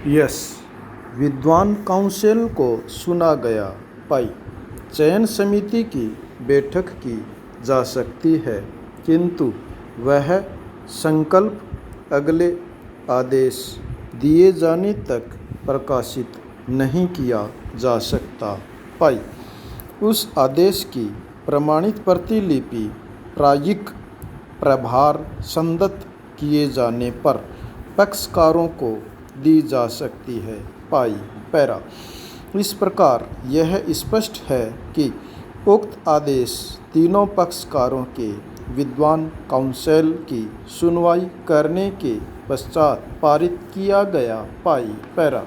Yes, विद्वान council को सुना गया। पाई, चयन समिति की बैठक की जा सकती है, किंतु वह संकल्प अगले आदेश दिए जाने तक प्रकाशित नहीं किया जा सकता। पाई, उस आदेश की प्रमाणित प्रतिलिपि प्रायिक प्रभार संदत किए जाने पर पक्षकारों को दी जा सकती है। पाई, पैरा, इस प्रकार यह स्पष्ट है कि उक्त आदेश तीनों पक्षकारों के विद्वान काउंसिल की सुनवाई करने के पश्चात पारित किया गया। पाई, पैरा,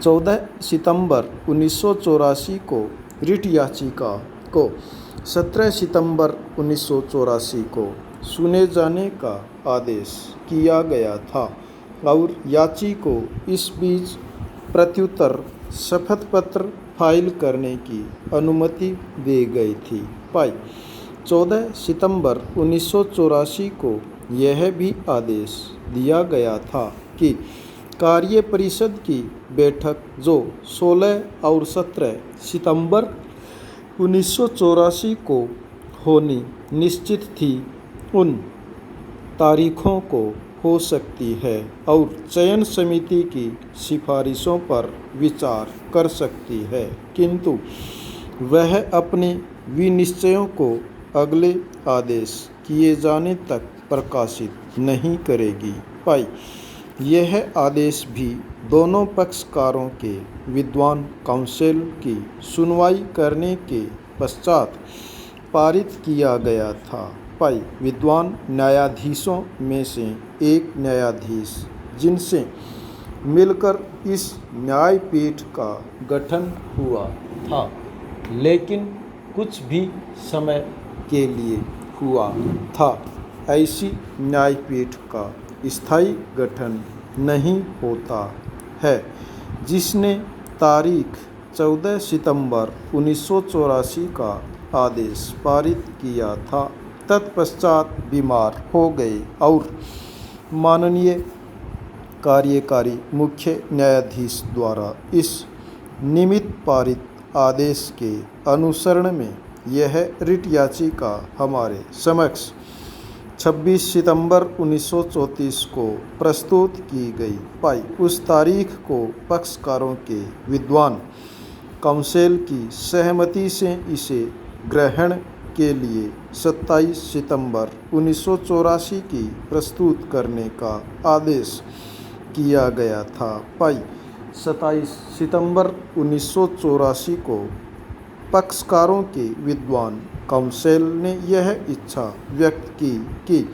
14 सितंबर 1984 को रिट याचिका को 17 सितंबर 1984 को सुने जाने का आदेश किया गया था और याची को इस बीच प्रत्युत्तर शपथ पत्र फाइल करने की अनुमति दी गई थी। पाई, 14 सितंबर 1984 को यह भी आदेश दिया गया था कि कार्य परिषद की बैठक जो 16 और 17 सितंबर 1984 को होनी निश्चित थी, उन तारीखों को हो सकती है और चयन समिति की सिफारिशों पर विचार कर सकती है, किंतु वह अपने विनिश्चयों को अगले आदेश किए जाने तक प्रकाशित नहीं करेगी। पाई, यह आदेश भी दोनों पक्षकारों के विद्वान काउंसिल की सुनवाई करने के पश्चात पारित किया गया था। पाई, विद्वान न्यायाधीशों में से एक न्यायाधीश जिनसे मिलकर इस न्यायपीठ का गठन हुआ था, लेकिन कुछ भी समय के लिए हुआ था, ऐसी न्यायपीठ का स्थायी गठन नहीं होता है, जिसने तारीख 14 सितंबर 1984 का आदेश पारित किया था, तत्पश्चात बीमार हो गए और माननीय कार्यकारी मुख्य न्यायाधीश द्वारा इस निमित्त पारित आदेश के अनुसरण में यह रिट याचिका हमारे समक्ष 26 सितंबर 1934 को प्रस्तुत की गई। पाई, उस तारीख को पक्षकारों के विद्वान काउंसिल की सहमति से इसे ग्रहण के लिए 27 सितंबर 1984 की प्रस्तुत करने का आदेश किया गया था। पाई, 27 सितंबर 1984 को पक्षकारों के विद्वान काउंसिल ने यह इच्छा व्यक्त की कि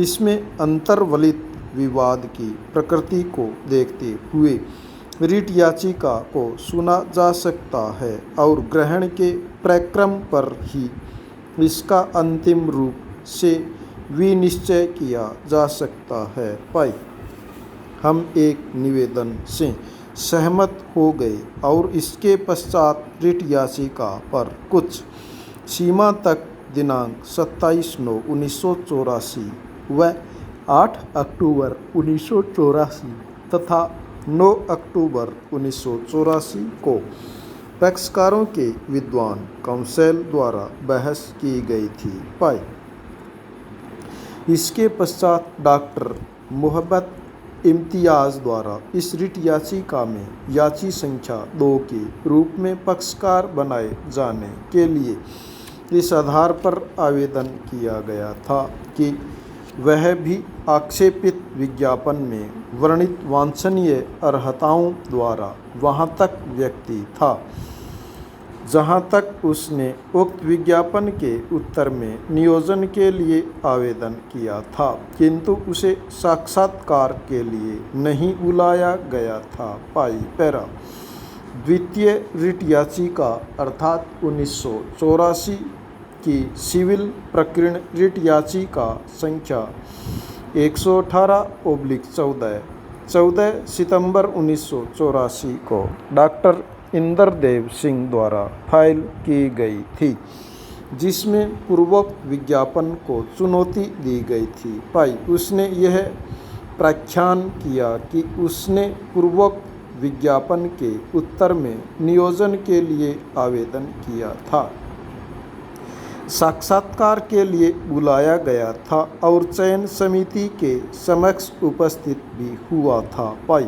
इसमें अंतर्वलित विवाद की प्रकृति को देखते हुए रिट याचिका को सुना जा सकता है और ग्रहण के प्रक्रम पर ही इसका अंतिम रूप से विनिश्चय किया जा सकता है। पाई, हम एक निवेदन से सहमत हो गए और इसके पश्चात रिट याचिका पर कुछ सीमा तक दिनांक 27/9/1984 व 8 अक्टूबर 1984 तथा 9 अक्टूबर 1984 को पक्षकारों के विद्वान काउंसिल द्वारा बहस की गई थी। पाई, इसके पश्चात डॉक्टर मोहब्बत इम्तियाज़ द्वारा इस रिट याचिका में याची संख्या 2 के रूप में पक्षकार बनाए जाने के लिए इस आधार पर आवेदन किया गया था कि वह भी आक्षेपित विज्ञापन में वर्णित वांछनीय अर्हताओं द्वारा वहां तक व्यक्ति था जहां तक उसने उक्त विज्ञापन के उत्तर में नियोजन के लिए आवेदन किया था, किंतु उसे साक्षात्कार के लिए नहीं बुलाया गया था। पाई, पैरा, द्वितीय रिट याचिका अर्थात 1984 की सिविल प्रकरण रिट याचिका संख्या 118/14 14 सितंबर 1984 को डॉक्टर इंद्रदेव सिंह द्वारा फाइल की गई थी, जिसमें पूर्वोक्त विज्ञापन को चुनौती दी गई थी। पाई, उसने यह प्रख्यान किया कि उसने पूर्वोक्त विज्ञापन के उत्तर में नियोजन के लिए आवेदन किया था, साक्षात्कार के लिए बुलाया गया था और चयन समिति के समक्ष उपस्थित भी हुआ था। पाई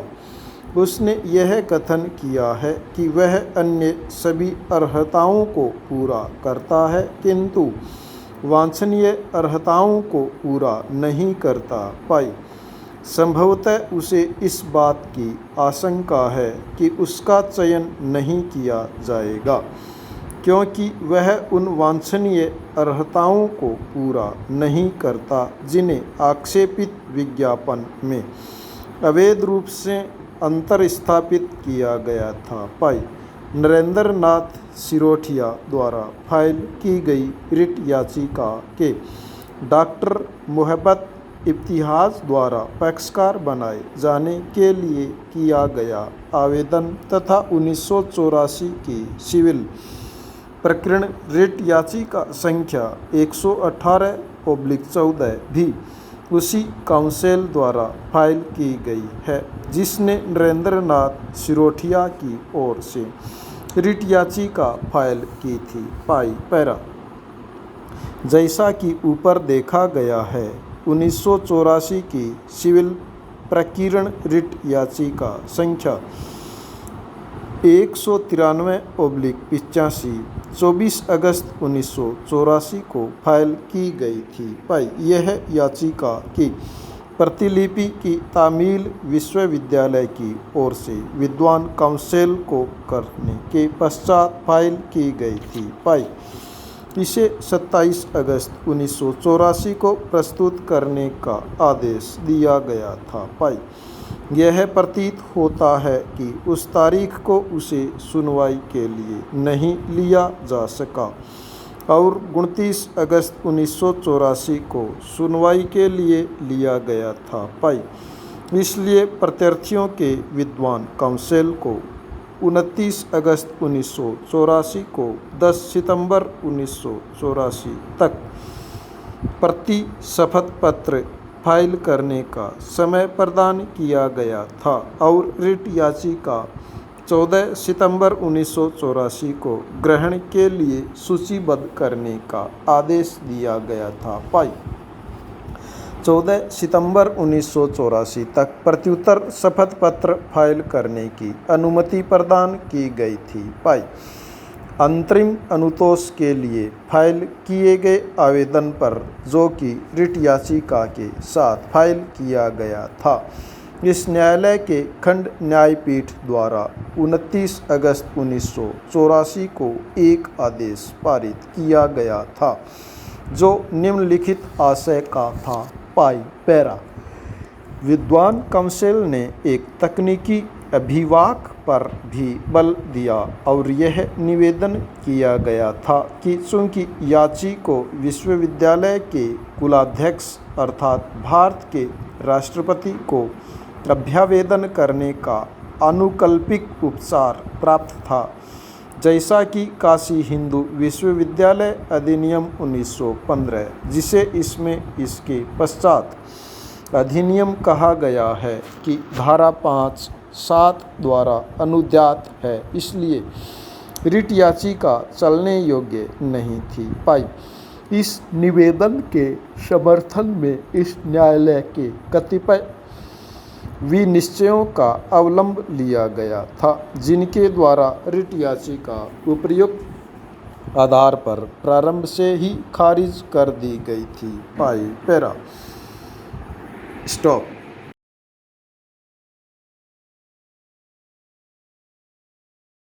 उसने यह कथन किया है कि वह अन्य सभी अर्हताओं को पूरा करता है किंतु वांछनीय अर्हताओं को पूरा नहीं करता। पाई संभवतः उसे इस बात की आशंका है कि उसका चयन नहीं किया जाएगा क्योंकि वह उन वांछनीय अर्हताओं को पूरा नहीं करता जिन्हें आक्षेपित विज्ञापन में अवैध रूप से अंतर स्थापित किया गया था। पाई नरेंद्र नाथ सिरोठिया द्वारा फाइल की गई रिट याचिका के डॉक्टर मोहब्बत इब्तिहाज द्वारा पक्षकार बनाए जाने के लिए किया गया आवेदन तथा 1984 की सिविल प्रकरण रिट याचिका संख्या 118/14 भी उसी काउंसिल द्वारा फाइल की गई है जिसने नरेंद्र नाथ सिरोठिया की ओर से रिट याचिका फाइल की थी। पाई पैरा जैसा कि ऊपर देखा गया है 1984 की सिविल प्रकरण रिट याचिका संख्या 193/85 24 अगस्त 1984 को फाइल की गई थी। पाई यह याचिका की प्रतिलिपि की तामील विश्वविद्यालय की ओर से विद्वान काउंसिल को करने के पश्चात फाइल की गई थी। पाई इसे 27 अगस्त 1984 को प्रस्तुत करने का आदेश दिया गया था। पाई यह प्रतीत होता है कि उस तारीख को उसे सुनवाई के लिए नहीं लिया जा सका और 29 अगस्त 1984 को सुनवाई के लिए लिया गया था। पाई इसलिए प्रत्यार्थियों के विद्वान काउंसिल को 29 अगस्त 1984 को 10 सितंबर 1984 तक प्रति शपथ पत्र फाइल करने का समय प्रदान किया गया था और रिट याचिका 14 सितंबर 1984 को ग्रहण के लिए सूचीबद्ध करने का आदेश दिया गया था। पाई 14 सितंबर 1984 तक प्रत्युत्तर शपथ पत्र फाइल करने की अनुमति प्रदान की गई थी। पाई अंतरिम अनुतोष के लिए फाइल किए गए आवेदन पर जो कि रिट याचिका के साथ फाइल किया गया था इस न्यायालय के खंड न्यायपीठ द्वारा 29 अगस्त 1984 को एक आदेश पारित किया गया था जो निम्नलिखित आशय का था। पाई पैरा विद्वान काउंसिल ने एक तकनीकी अभिवाक पर भी बल दिया और यह निवेदन किया गया था कि चूंकि याची को विश्वविद्यालय के कुलाध्यक्ष अर्थात भारत के राष्ट्रपति को अभ्यावेदन करने का अनुकल्पिक उपचार प्राप्त था जैसा कि काशी हिंदू विश्वविद्यालय अधिनियम 1915 जिसे इसमें इसके पश्चात अधिनियम कहा गया है कि धारा 5(7) द्वारा अनुज्ञात है, इसलिए रिट याचिका चलने योग्य नहीं थी। पाई इस निवेदन के समर्थन में इस न्यायालय के कतिपय विनिश्चयों का अवलंब लिया गया था जिनके द्वारा रिट याचिका उपयुक्त आधार पर प्रारंभ से ही खारिज कर दी गई थी। पाई पैरा स्टॉप।